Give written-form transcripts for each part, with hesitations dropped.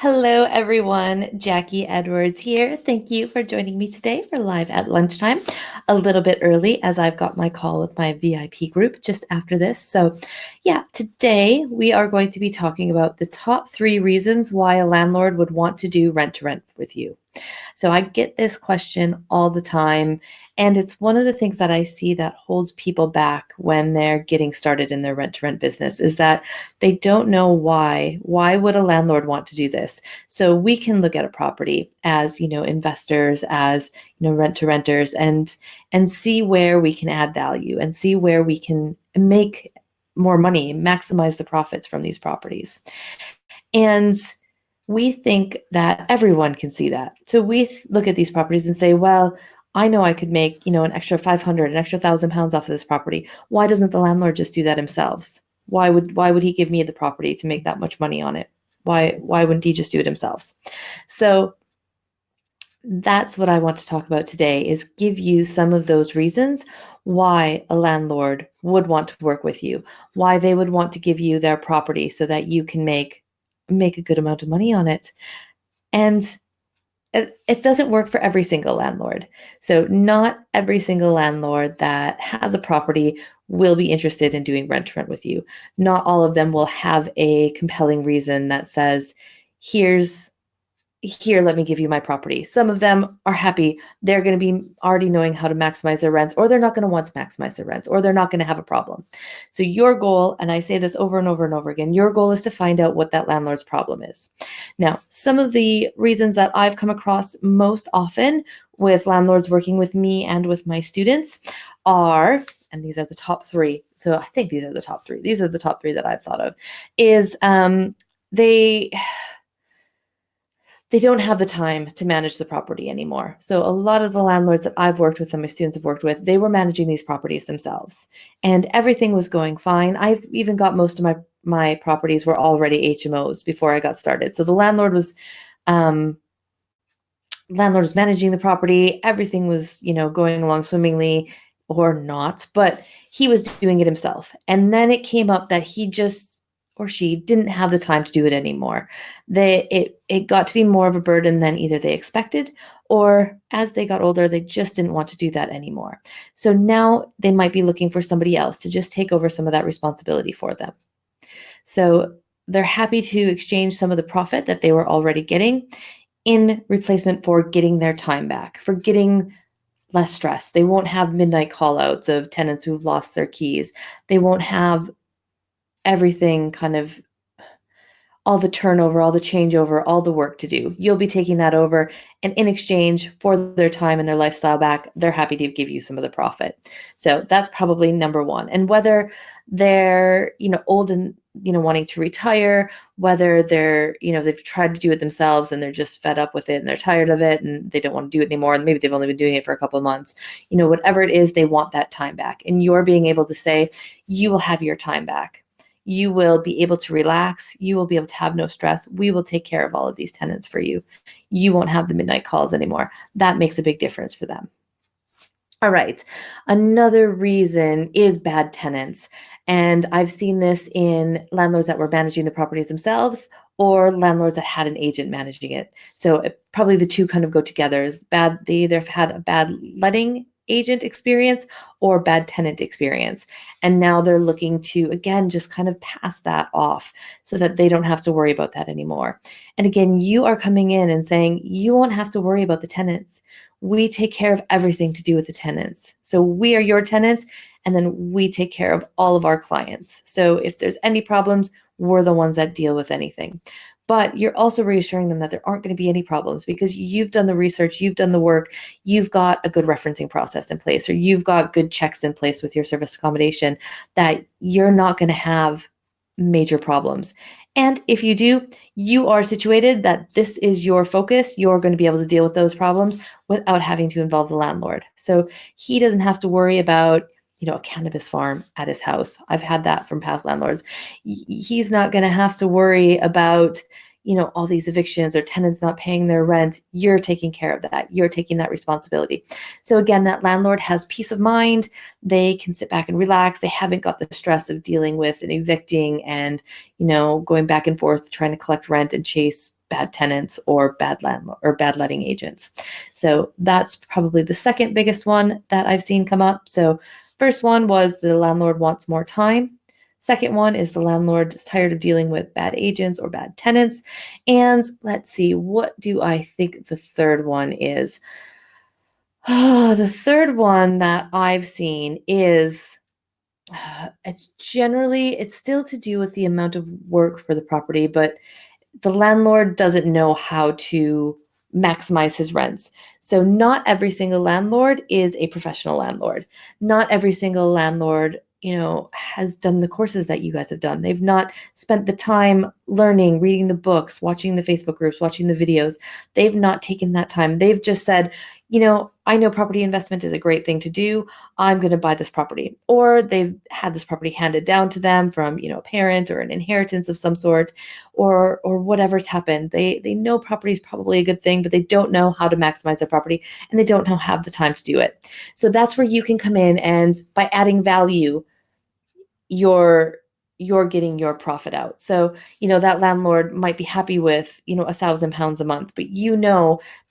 Hello, everyone. Jacquie Edwards here. Thank you for joining me today for Live at Lunchtime. A little bit early as I've got my call with my VIP group just after this. So, yeah, today we are going to be talking about the top 3 reasons why a landlord would want to do rent-to-rent with you. So I get this question all the time, and it's one of the things that I see that holds people back when they're getting started in their rent-to-rent business is that they don't know why. Why would a landlord want to do this? So we can look at a property as, investors, as, rent-to-renters and see where we can add value and see where we can make more money, maximize the profits from these properties. And we think that everyone can see that. So we look at these properties and say, well, I know I could make, an extra 500, an extra £1,000 off of this property. Why doesn't the landlord just do that himself? Why would he give me the property to make that much money on it? Why wouldn't he just do it himself? So that's what I want to talk about today, is give you some of those reasons why a landlord would want to work with you, why they would want to give you their property so that you can make a good amount of money on it. And it doesn't work for every single landlord. So not every single landlord that has a property will be interested in doing rent-to-rent with you. Not all of them will have a compelling reason that says, here, let me give you my property. Some of them are happy. They're going to be already knowing how to maximize their rents, or they're not going to want to maximize their rents, or they're not going to have a problem. So your goal, and I say this over and over and over again, your goal is to find out what that landlord's problem is. Now, some of the reasons that I've come across most often with landlords working with me and with my students are, and these are the top 3. So I think these are the top 3. These are the top 3 that I've thought of, is they don't have the time to manage the property anymore. So a lot of the landlords that I've worked with and my students have worked with, they were managing these properties themselves, and everything was going fine. I've even got most of my properties were already HMOs before I got started. So the landlord was managing the property. Everything was, going along swimmingly, or not, but he was doing it himself. And then it came up that he just, or she, didn't have the time to do it anymore. It got to be more of a burden than either they expected, or as they got older, they just didn't want to do that anymore. So now they might be looking for somebody else to just take over some of that responsibility for them. So they're happy to exchange some of the profit that they were already getting in replacement for getting their time back, for getting less stress. They won't have midnight call-outs of tenants who've lost their keys. They won't have everything kind of, all the turnover, all the changeover, all the work to do. You'll be taking that over, and in exchange for their time and their lifestyle back, they're happy to give you some of the profit. So that's probably number 1. And whether they're, old and, wanting to retire, whether they're, they've tried to do it themselves and they're just fed up with it and they're tired of it and they don't want to do it anymore, and maybe they've only been doing it for a couple of months, whatever it is, they want that time back. And you're being able to say, you will have your time back. You will be able to relax. You will be able to have no stress. We will take care of all of these tenants for you. You won't have the midnight calls anymore. That makes a big difference for them. All right. Another reason is bad tenants. And I've seen this in landlords that were managing the properties themselves, or landlords that had an agent managing it. So probably the two kind of go together. Is bad. They either have had a bad letting agent experience or bad tenant experience. And now they're looking to, again, just kind of pass that off so that they don't have to worry about that anymore. And again, you are coming in and saying, you won't have to worry about the tenants. We take care of everything to do with the tenants. So we are your tenants, and then we take care of all of our clients. So if there's any problems, we're the ones that deal with anything. But you're also reassuring them that there aren't going to be any problems because you've done the research, you've done the work, you've got a good referencing process in place, or you've got good checks in place with your service accommodation, that you're not going to have major problems. And if you do, you are situated that this is your focus. You're going to be able to deal with those problems without having to involve the landlord. So he doesn't have to worry about, a cannabis farm at his house. I've had that from past landlords. He's not going to have to worry about, all these evictions or tenants not paying their rent. You're taking care of that. You're taking that responsibility. So again, that landlord has peace of mind. They can sit back and relax. They haven't got the stress of dealing with and evicting and, going back and forth, trying to collect rent and chase bad tenants or bad landlord or bad letting agents. So that's probably the second biggest one that I've seen come up. So first one was the landlord wants more time. Second one is the landlord is tired of dealing with bad agents or bad tenants. And let's see, what do I think the third one is? The third one that I've seen is it's still to do with the amount of work for the property, but the landlord doesn't know how to maximize his rents. So not every single landlord is a professional landlord. Not every single landlord, has done the courses that you guys have done. They've not spent the time learning, reading the books, watching the Facebook groups, watching the videos. They've not taken that time. They've just said, I know property investment is a great thing to do. I'm going to buy this property. Or they've had this property handed down to them from, a parent or an inheritance of some sort, or whatever's happened. They know property is probably a good thing, but they don't know how to maximize their property, and they don't have the time to do it. So that's where you can come in, and by adding value, you're getting your profit out. So, that landlord might be happy with, £1,000 a month, but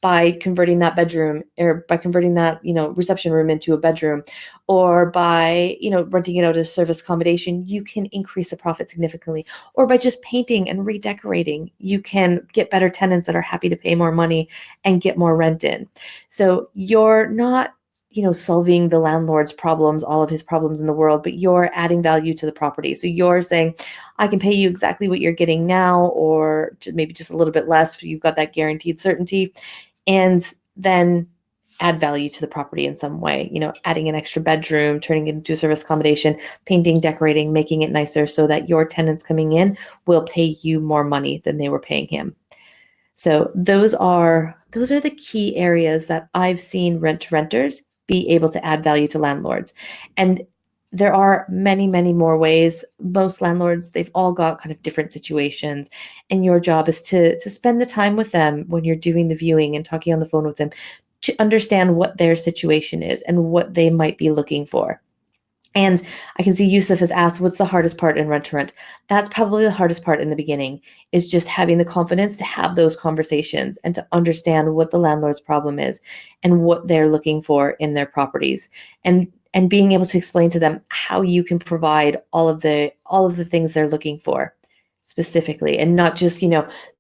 by converting that bedroom or by converting that, reception room into a bedroom, or by, renting it out as service accommodation, you can increase the profit significantly. Or by just painting and redecorating, you can get better tenants that are happy to pay more money and get more rent in. So you're not solving the landlord's problems, all of his problems in the world, but you're adding value to the property. So you're saying, I can pay you exactly what you're getting now, or maybe just a little bit less. You've got that guaranteed certainty, and then add value to the property in some way, adding an extra bedroom, turning it into a service accommodation, painting, decorating, making it nicer so that your tenants coming in will pay you more money than they were paying him. So those are the key areas that I've seen renters be able to add value to landlords. And there are many, many more ways. Most landlords, they've all got kind of different situations. And your job is to spend the time with them when you're doing the viewing and talking on the phone with them to understand what their situation is and what they might be looking for. And I can see Yusuf has asked, what's the hardest part in rent to rent? That's probably the hardest part in the beginning, is just having the confidence to have those conversations and to understand what the landlord's problem is and what they're looking for in their properties, and being able to explain to them how you can provide all of the things they're looking for specifically, and not just,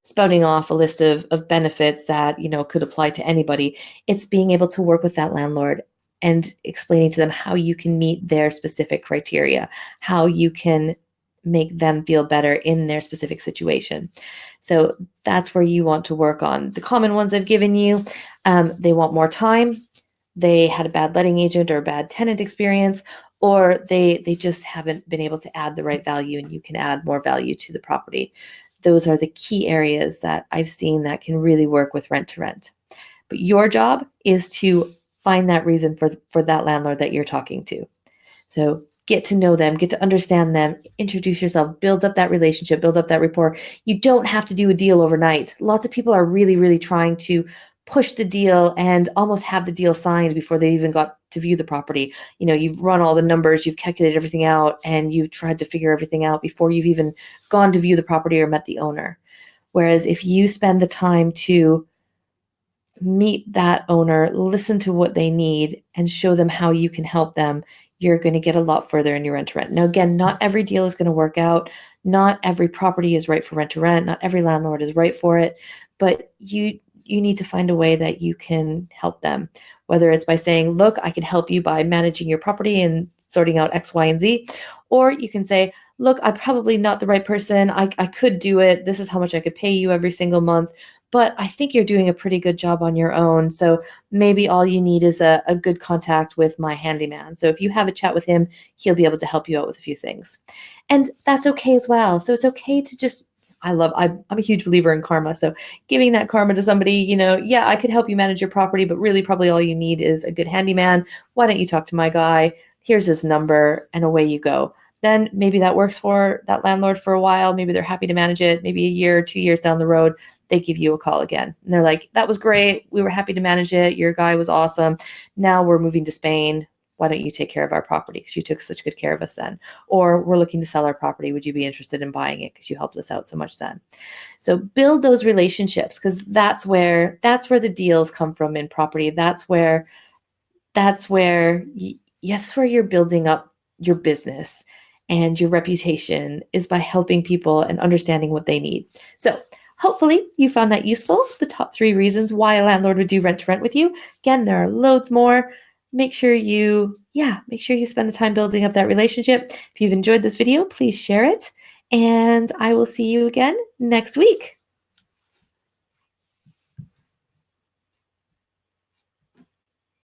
spouting off a list of benefits that, could apply to anybody. It's being able to work with that landlord and explaining to them how you can meet their specific criteria, how you can make them feel better in their specific situation. So that's where you want to work on. The common ones I've given you, they want more time, they had a bad letting agent or a bad tenant experience, or they just haven't been able to add the right value, and you can add more value to the property. Those are the key areas that I've seen that can really work with rent to rent. But your job is to find that reason for that landlord that you're talking to. So get to know them, get to understand them, introduce yourself, build up that relationship, build up that rapport. You don't have to do a deal overnight. Lots of people are really, really trying to push the deal and almost have the deal signed before they even got to view the property. You've run all the numbers, you've calculated everything out, and you've tried to figure everything out before you've even gone to view the property or met the owner. Whereas if you spend the time to meet that owner, listen to what they need, and show them how you can help them, you're going to get a lot further in your rent to rent. Now, again, not every deal is going to work out. Not every property is right for rent to rent. Not every landlord is right for it. But you need to find a way that you can help them, whether it's by saying, look, I can help you by managing your property and sorting out X, Y, and Z. Or you can say, look, I'm probably not the right person. I could do it. This is how much I could pay you every single month. But I think you're doing a pretty good job on your own. So maybe all you need is a good contact with my handyman. So if you have a chat with him, he'll be able to help you out with a few things. And that's okay as well. So it's okay to just, I'm a huge believer in karma. So giving that karma to somebody, I could help you manage your property, but really probably all you need is a good handyman. Why don't you talk to my guy? Here's his number, and away you go. Then maybe that works for that landlord for a while. Maybe they're happy to manage it. Maybe a year, 2 years down the road, they give you a call again. And they're like, that was great. We were happy to manage it. Your guy was awesome. Now we're moving to Spain. why don't you take care of our property because you took such good care of us then? Or we're looking to sell our property. Would you be interested in buying it because you helped us out so much then? So build those relationships because that's where the deals come from in property. That's where you're building up your business, and your reputation is by helping people and understanding what they need. So hopefully you found that useful. The top 3 reasons why a landlord would do rent to rent with you. Again, there are loads more. Make sure you spend the time building up that relationship. If you've enjoyed this video, please share it, and I will see you again next week.